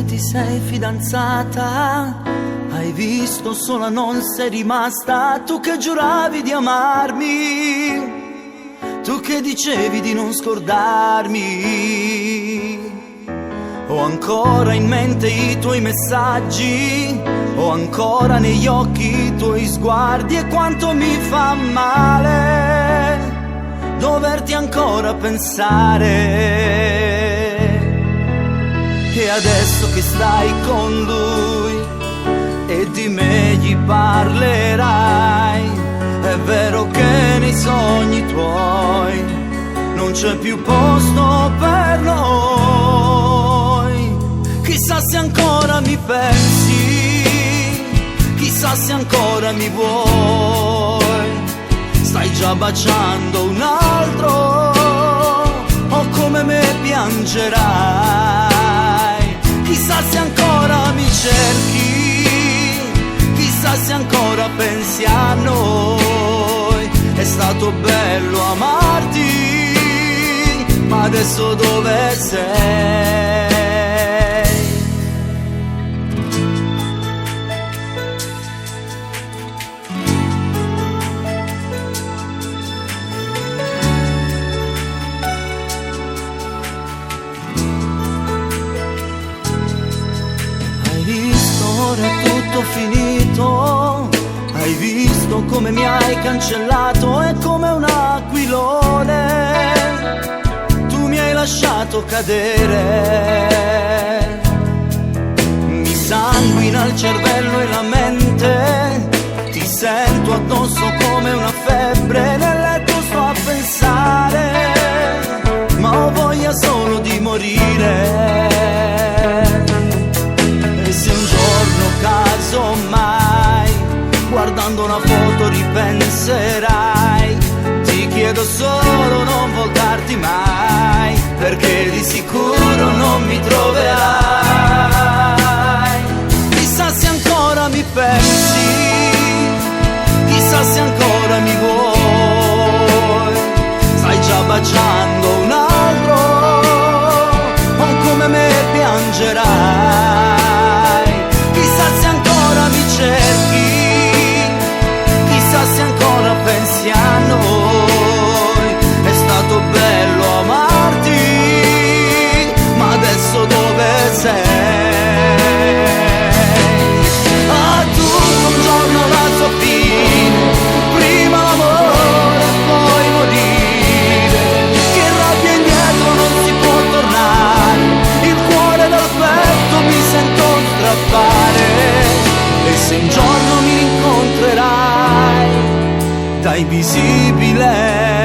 ti sei fidanzata, hai visto sola, non sei rimasta. Tu che giuravi di amarmi, tu che dicevi di non scordarmi. Ho ancora in mente i tuoi messaggi, ho ancora negli occhi i tuoi sguardi. E quanto mi fa male doverti ancora pensare. E adesso che stai con lui e di me gli parlerai, è vero che nei sogni tuoi non c'è più posto per noi. Chissà se ancora mi pensi, chissà se ancora mi vuoi. Stai già baciando un altro, o come me piangerai. Chissà se ancora mi cerchi, chissà se ancora pensi a noi. È stato bello amarti, ma adesso dove sei? Ora è tutto finito, hai visto come mi hai cancellato. E come un aquilone tu mi hai lasciato cadere. Mi sanguina il cervello e la mente, ti sento addosso come una febbre. Nel letto sto a pensare, ma ho voglia solo di morire. Se un giorno casomai, guardando una foto ripenserai, ti chiedo solo non voltarti mai, perché di sicuro non mi troverai. Chissà se ancora mi pensi, chissà se ancora mi vuoi. Stai già baciando un altro, o come me piangerai. Cerchi, chissà se ancora pensi a noi. È stato bello amarti, ma adesso dove sei? Ha tutto un giorno la sua fine, prima l'amore e poi morire. Che rabbia indietro non si può tornare, il cuore dal petto mi sento strappare. E se un giorno mi incontrerai, dai visibile